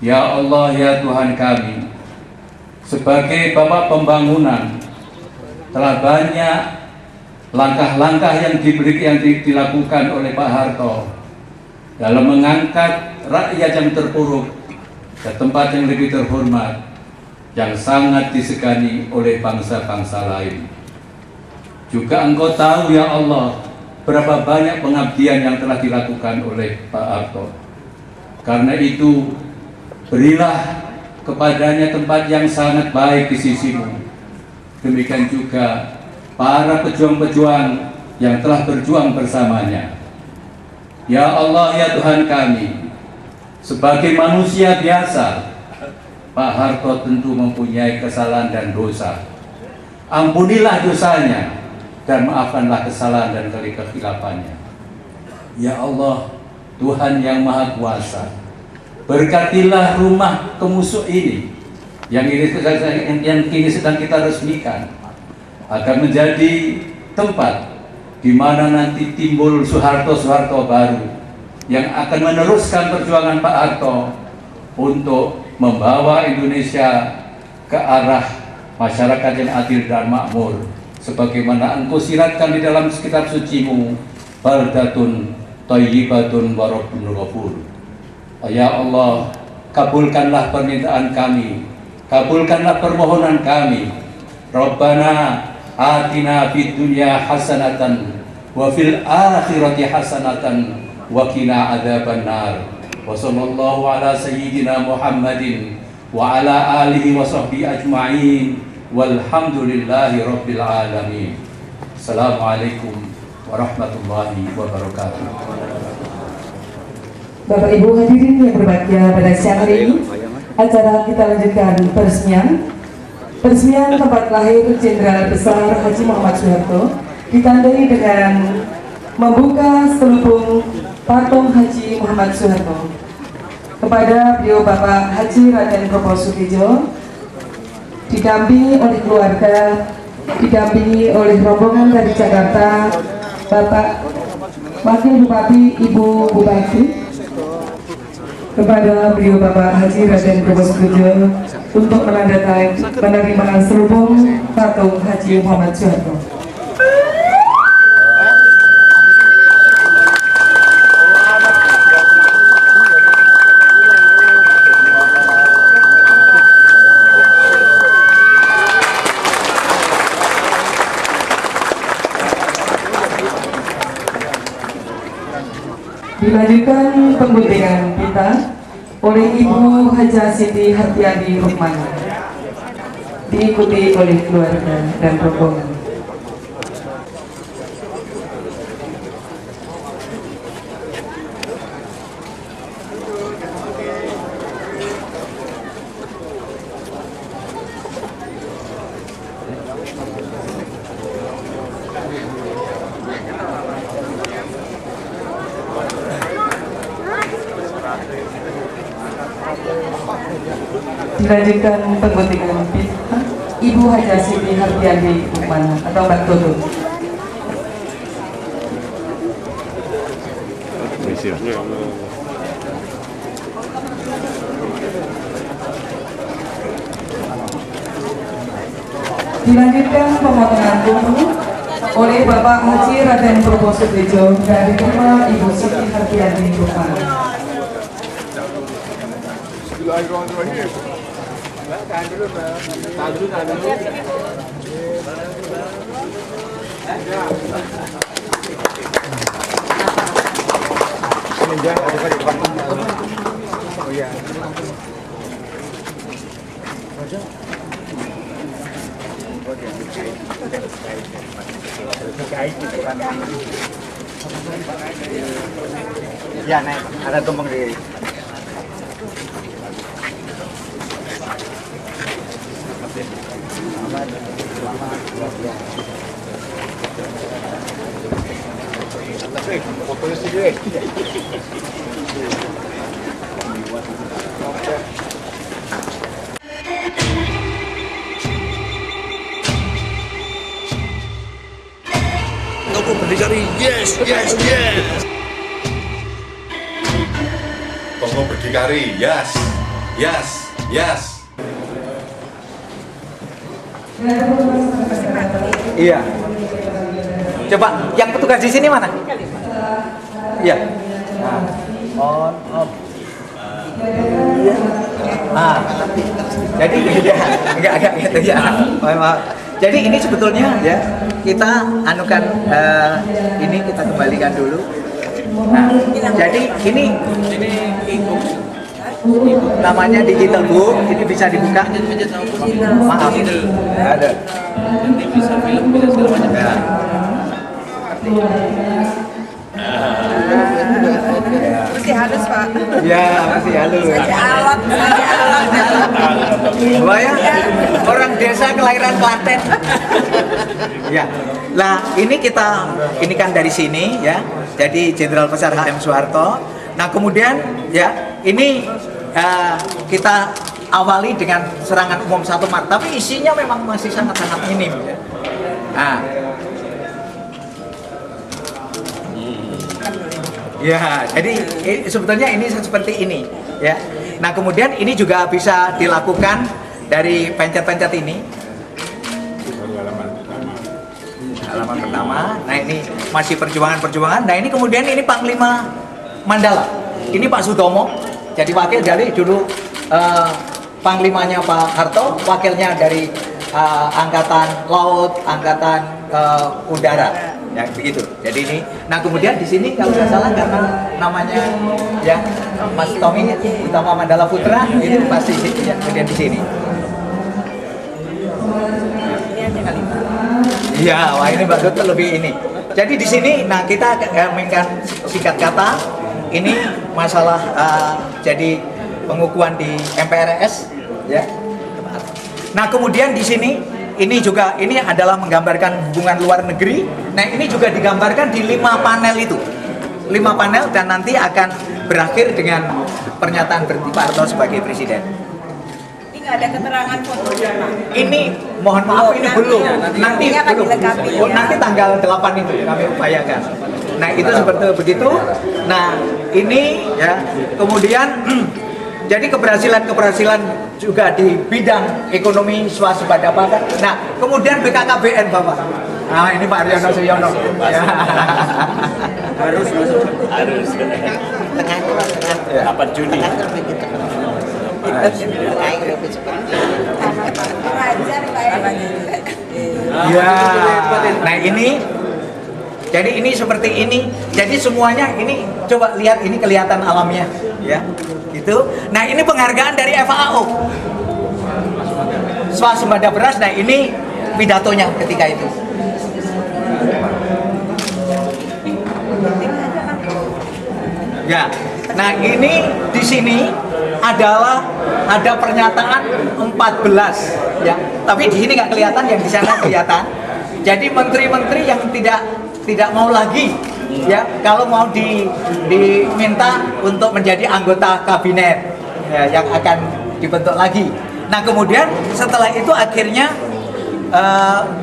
Ya Allah, ya Tuhan kami, sebagai Bapak pembangunan, telah banyak langkah-langkah yang dilakukan oleh Pak Harto dalam mengangkat rakyat yang terpuruk ke tempat yang lebih terhormat, yang sangat disegani oleh bangsa-bangsa lain. Juga Engkau tahu ya Allah, berapa banyak pengabdian yang telah dilakukan oleh Pak Harto. Karena itu, berilah kepadanya tempat yang sangat baik di sisimu. Demikian juga para pejuang-pejuang yang telah berjuang bersamanya. Ya Allah, ya Tuhan kami, sebagai manusia biasa, Pak Harto tentu mempunyai kesalahan dan dosa. Ampunilah dosanya dan maafkanlah kesalahan dan kekhilafannya. Ya Allah, Tuhan yang Maha Kuasa, berkatilah rumah kemusuh ini yang kini sedang kita resmikan, agar menjadi tempat di mana nanti timbul Soeharto baru yang akan meneruskan perjuangan Pak Harto untuk membawa Indonesia ke arah masyarakat yang adil dan makmur, sebagaimana Engkau siratkan di dalam kitab sucimu, baldatun thayyibatun wa rabbun ghafur. Ya Allah, kabulkanlah permintaan kami, kabulkanlah permohonan kami. Rabbana atina fid dunya hasanatan wa fil akhirati hasanatan wa qina adzabannar. Wa sallallahu ala sayyidina Muhammadin wa ala alihi wa sahbihi ajma'in. Walhamdulillahi rabbil alamin. Assalamualaikum warahmatullahi wabarakatuh. Bapak Ibu hadirin yang berbahagia, pada siang hari ini acara kita lanjutkan peresmian tempat lahir Jenderal Besar Haji Muhammad Soeharto, ditandai dengan membuka selubung patung Haji Muhammad Soeharto. Kepada beliau Bapak Haji Raden Probo Sudibyo, didampingi oleh keluarga, didampingi oleh rombongan dari Jakarta, Bapak Wakil Bupati, Ibu Bupati, kepada beliau Bapak Haji Raden Probo Sudibyo untuk menerima selubung patung Haji Muhammad Soeharto. Dilanjutkan pengguntingan pita oleh Ibu Haja Siti Hartiadi Rukman, diikuti oleh keluarga dan rombongan. Dilanjutkan pengguntingan pita Ibu Haja Siti Hartiadi Rukman atau Mbak Toto. Dilanjutkan pemotongan bumbu oleh Bapak Haji Raden Probo Sudibyo dari rumah Ibu Siti Hartiadi Rukman. Ya, naik. Ada tumpeng di. Fotonya sendiri. Tokoh berdikari, yes. Tokoh berdikari, yes. Yes, yes. Iya. Coba yang petugas di sini mana? Iya. Nah, on off. Iya. Ah. Jadi ya, agak gitu ya. Maaf. Jadi ini sebetulnya ya kita anukan ini kita kembalikan dulu. Nah, jadi ini namanya digital book, ini bisa dibuka. Maaf, ada. Nanti bisa film, bisa segala macam. Ya. Masih halus Pak. Ya, masih halus. Masih alat, masih alat. Wah ya, orang desa kelahiran Klaten. Ya, lah ini kan dari sini ya. Jadi Jenderal Besar HM Soeharto. Nah kemudian ya ini kita awali dengan serangan umum 1 Maret, tapi isinya memang masih sangat-sangat minim. Ya. Nah, ya, jadi sebetulnya ini seperti ini, ya. Nah, kemudian ini juga bisa dilakukan dari pencet-pencet ini. Halaman pertama. Nah, ini masih perjuangan-perjuangan. Nah, ini kemudian ini Panglima Mandala. Ini Pak Sutomo. Jadi wakil dari dulu Panglimanya Pak Harto, wakilnya dari Angkatan Laut, Angkatan Udara. Ya begitu. Jadi ini, nah kemudian di sini kalau nggak salah karena namanya ya Mas Tommy Utama Mandala Putra, ini pasti ya, kemudian di sini. Iya, wah ini bagus lebih ini. Jadi di sini, nah kita mainkan singkat kata, ini masalah jadi pengukuhan di MPRS, ya. Nah kemudian di sini. Ini juga, ini adalah menggambarkan hubungan luar negeri. Nah ini juga digambarkan di 5 panel itu. 5 panel dan nanti akan berakhir dengan pernyataan berhenti Pak Harto sebagai presiden. Ini nggak ada keterangan fotonya Pak. Ini mohon maaf ini belum. Nanti akan belum. dilengkapi, ya. Nanti tanggal 8 itu kami upayakan. Nah itu seperti begitu. Nah ini ya kemudian jadi keberhasilan juga di bidang ekonomi swasembada pangan. Nah, kemudian BKKBN Bapak. Nah, ini Pak Aryono Suyono. Ya. Harus masuk. Harus. Ya. 8 Juni. Wajar Pak Ya. Nah, ini jadi ini seperti ini. Jadi semuanya ini coba lihat ini kelihatan alamnya, ya. Gitu. Nah, ini penghargaan dari FAO. Swasembada beras. Nah, ini pidatonya ketika itu. Ya. Nah, ini di sini adalah ada pernyataan 14 ya. Tapi di sini nggak kelihatan, yang di sana kelihatan. Jadi menteri-menteri yang tidak mau lagi ya kalau mau diminta untuk menjadi anggota kabinet ya, yang akan dibentuk lagi. Nah kemudian setelah itu akhirnya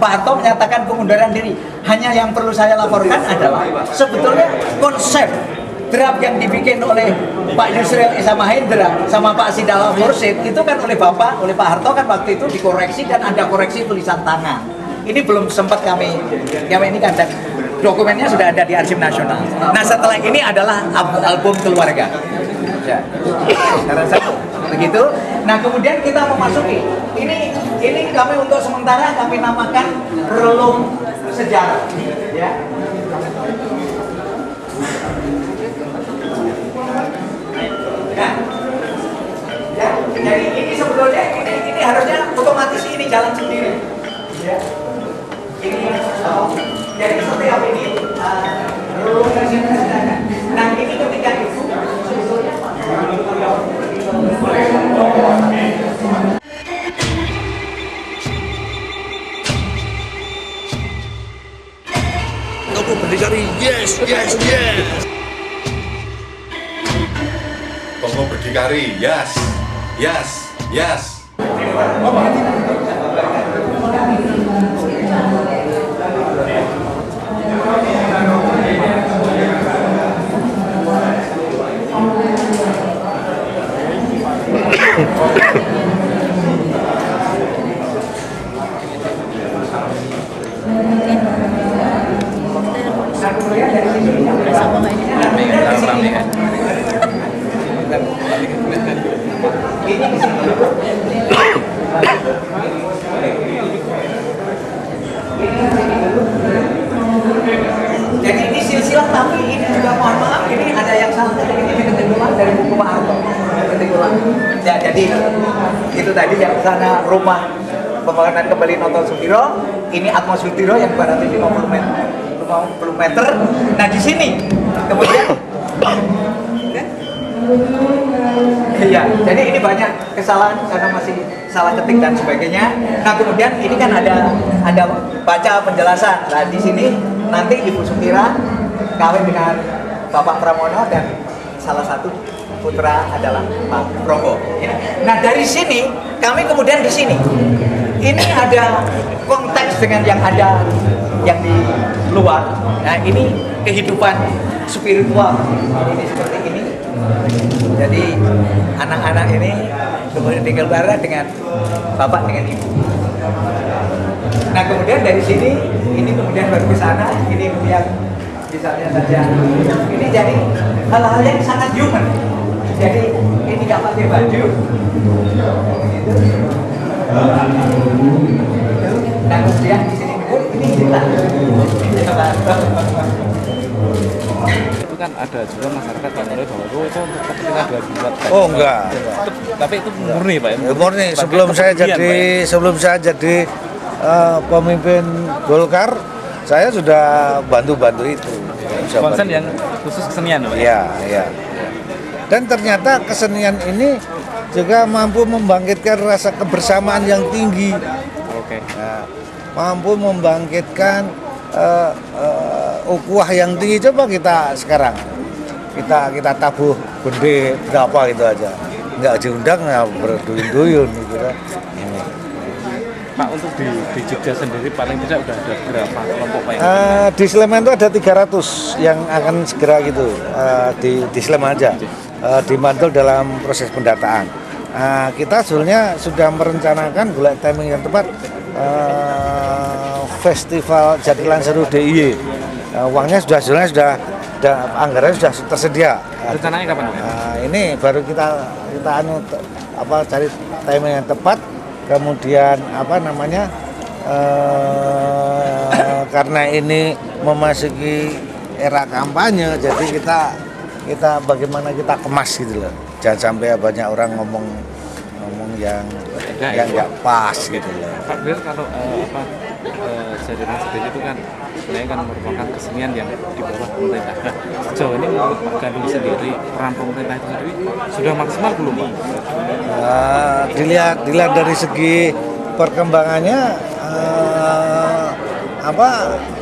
Pak Harto menyatakan pengunduran diri. Hanya yang perlu saya laporkan adalah sebetulnya konsep draft yang dibikin oleh Pak Yusril Issa Mahendra sama Pak Sidala Khursyid itu kan oleh Pak Harto kan waktu itu dikoreksi dan ada koreksi tulisan tangan. Ini belum sempat kami ini kan dan dokumennya sudah ada di Arsip Nasional. Nah setelah ini adalah album keluarga. Ya. Sekarang saya begitu. Nah kemudian kita memasuki ini kami untuk sementara kami namakan relung sejarah. Ya. Nah, ya, jadi ini sebetulnya ini harusnya otomatis ini jalan sendiri. Ya. Ini jadi setiap ini nah ini ketika itu sebetulnya Kamu berdikari, yes, yes, yes. Kamu berdikari, yes, yes, yes. rumah pembangunan kembali Noto Sudiro, ini Atmo Sudiro yang 250 meter. Nah di sini kemudian iya, jadi ini banyak kesalahan karena masih salah ketik dan sebagainya. Nah kemudian ini kan ada baca penjelasan. Nah di sini nanti Ibu Sukira kawin dengan Bapak Pramono dan salah satu putra adalah Pak Probo. Nah dari sini kami kemudian di sini ini ada konteks dengan yang ada yang di luar. Nah ini kehidupan spiritual ini seperti ini. Jadi anak-anak ini kemudian tinggal bareng dengan bapak dengan ibu. Nah kemudian dari sini ini kemudian baru ke sana, ini yang misalnya saja ini jadi hal-hal yang sangat human. Jadi ini nggak pakai baju. Nah kemudian di sini ini cerita. Itu kan ada juga masyarakat yang menilai bahwa itu kepentingan buat Oh enggak. tapi itu murni Pak ya? Murni sebelum saya jadi pemimpin Golkar, saya sudah bantu itu. Konsen yang khusus kesenian Pak? Iya, iya. Dan ternyata kesenian ini juga mampu membangkitkan rasa kebersamaan yang tinggi. Oke. Nah, mampu membangkitkan ukhuwah yang tinggi. Coba kita sekarang kita tabuh gede berapa gitu aja, nggak diundang ya berduyun-duyun gitu kan. Pak, untuk di Jogja sendiri paling tidak udah ada berapa kelompok Pak yang Di Sleman itu ada 300 yang akan segera gitu di Sleman aja, di Bantul dalam proses pendataan. Kita sebenarnya sudah merencanakan bulan timing yang tepat festival Jatilan Seru DIY. Uangnya sudah anggarannya sudah tersedia. rencananya kapan Pak? Ini baru kita cari timing yang tepat. Kemudian karena ini memasuki era kampanye, jadi kita bagaimana kita kemas gitu loh. Jangan sampai banyak orang ngomong yang nggak pas gitu loh. Pak Bil, kalau Jatilan sendiri itu kan sebenarnya kan merupakan kesenian yang di bawah pemerintah. Nah, sejauh ini menurut Pak Gandung sendiri peran pemerintah itu sendiri sudah maksimal belum Pak? Dilihat dari segi perkembangannya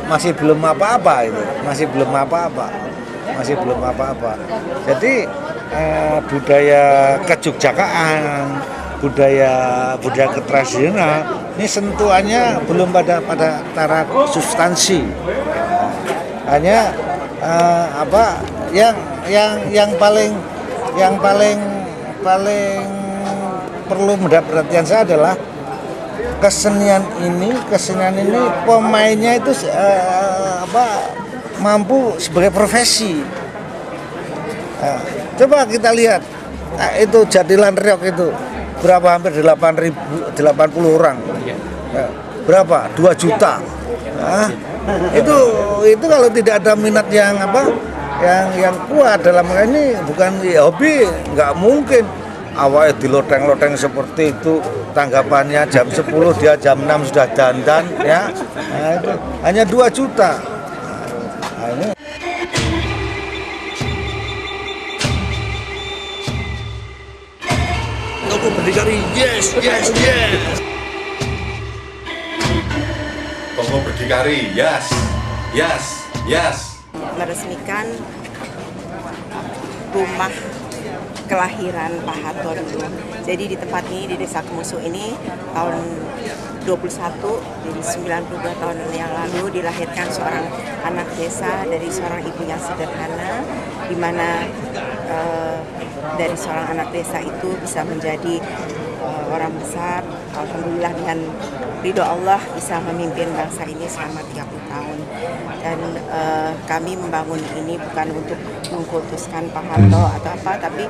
masih belum apa-apa itu, masih belum apa-apa. Jadi budaya kejogjakaan, budaya ketradisional ini sentuhannya belum pada taraf substansi. Hanya yang paling perlu mendapat perhatian saya adalah kesenian ini pemainnya itu mampu sebagai profesi. Coba kita lihat itu Jatilan Reog itu berapa, hampir 80 orang. Berapa? 2 juta. Itu kalau tidak ada minat yang kuat dalam hal ini, bukan hobi, nggak mungkin. Awalnya diloteng-loteng seperti itu, tanggapannya jam 10 dia jam 6 sudah dandan ya. Itu hanya 2 juta. Ini Toko Berdikari, yes, yes, yes. Toko Berdikari, yes, yes, yes. Meresmikan rumah kelahiran Pak Harto dulu. Jadi di tempat ini, di Desa Kemusu ini tahun 21, jadi 92 tahun yang lalu dilahirkan seorang anak desa dari seorang ibu yang sederhana, di mana dari seorang anak desa itu bisa menjadi orang besar. Alhamdulillah dengan ridho Allah bisa memimpin bangsa ini selama 30 tahun. Dan kami membangun ini bukan untuk mengkultuskan Pak Harto atau apa, tapi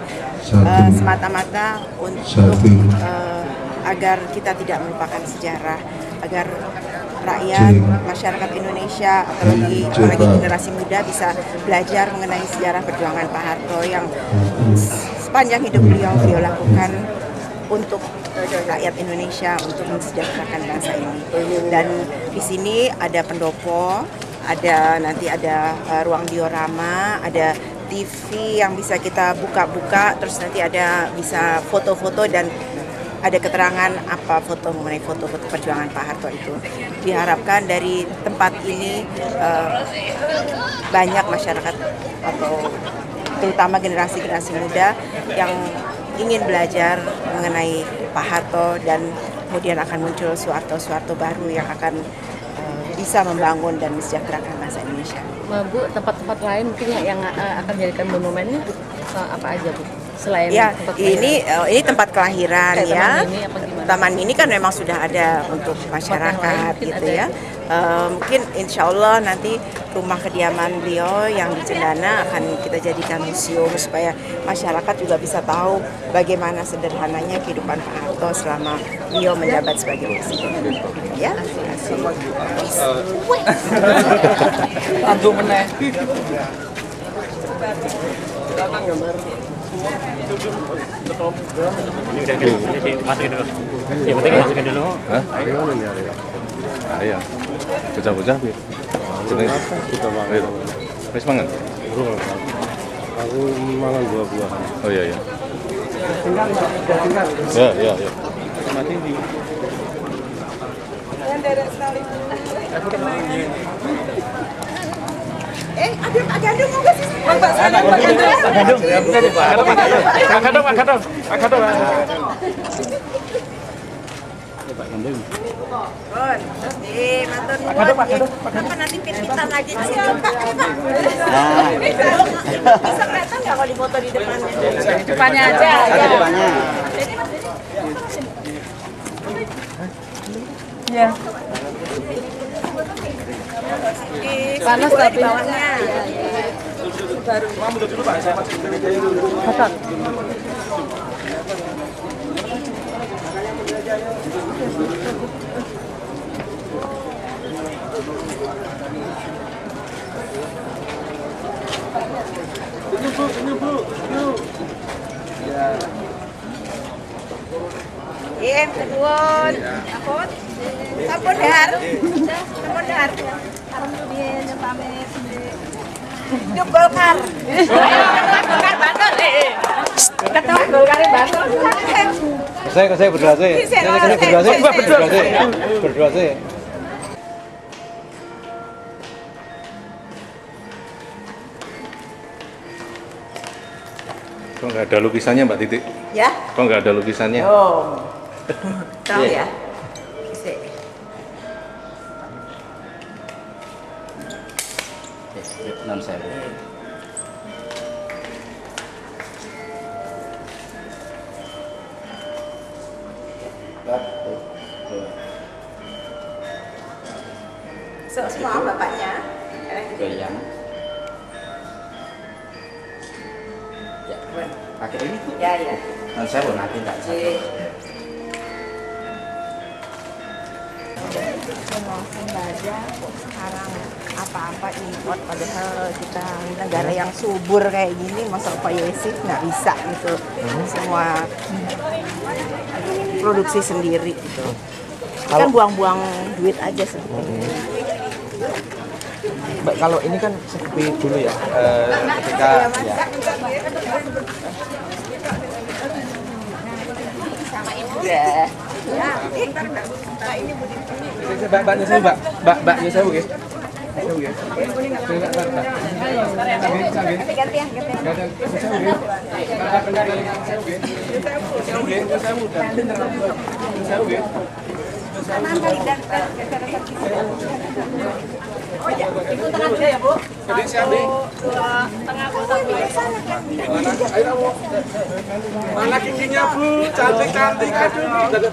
semata-mata untuk agar kita tidak melupakan sejarah, agar rakyat, masyarakat Indonesia, apalagi generasi muda bisa belajar mengenai sejarah perjuangan Pak Harto yang sepanjang hidup beliau lakukan untuk rakyat Indonesia untuk mensejahterakan bangsa ini. Dan di sini ada pendopo, nanti ada ruang diorama, ada TV yang bisa kita buka-buka, terus nanti ada bisa foto-foto dan ada keterangan mengenai foto-foto perjuangan Pak Harto itu. Diharapkan dari tempat ini banyak masyarakat atau terutama generasi-generasi muda yang ingin belajar mengenai Pak Harto dan kemudian akan muncul Soeharto baru yang akan bisa membangun dan mensejahterakan bangsa Indonesia. Bu, tempat-tempat lain mungkin yang akan dijadikan monumennya apa aja, Bu? Selain ya, tempat ini tempat kelahiran ya. Taman Mini kan memang sudah ada untuk masyarakat gitu ya. Mungkin insya Allah nanti rumah kediaman beliau yang di Cendana akan kita jadikan museum supaya masyarakat juga bisa tahu bagaimana sederhananya kehidupan Pak Harto selama beliau menjabat sebagai presiden. Ya, terima kasih. Ini udah masukin dulu. Yang penting masukin dulu. Hah? Iya. Bocah-bocah piye? Jenenge kita mangan. Wis mangan? Belum. Aku mangan buah-buahan. Oh iya iya. Ya. Mati di. Pak Gandum mau ke sini. Pak Gandum. Kapan nanti pit-pitan lagi di sini, Pak? Bisa kelihatan nggak kalau di foto di depannya? depannya aja. Ya. Panas tapi di bawahnya. Iya, keduan. Sampun dahar. Hidup Golkar. Golkar Banten. Ketua Golkar Banten. Saya berdua sih. Berdua sih. Kok nggak ada lukisannya Mbak Titik? Ya? Kok nggak ada lukisannya? Oh. Tahu ya? Non saya. Semua bapaknya. Goyang. Ya, pakai ini. Ya. Non saya nanti tak Sembada sekarang apa-apa import, padahal kita negara yang subur kayak gini, masa Pak Yesif nggak bisa gitu, semua produksi sendiri gitu. Kan buang-buang duit aja sebetulnya. Mbak, kalau ini kan seperti dulu ya, ketika ya. Ya. Mbaknya saya, Mbaknya saya, Bu, ya. Mana giginya, Bu? Cantik-cantik. Aduh.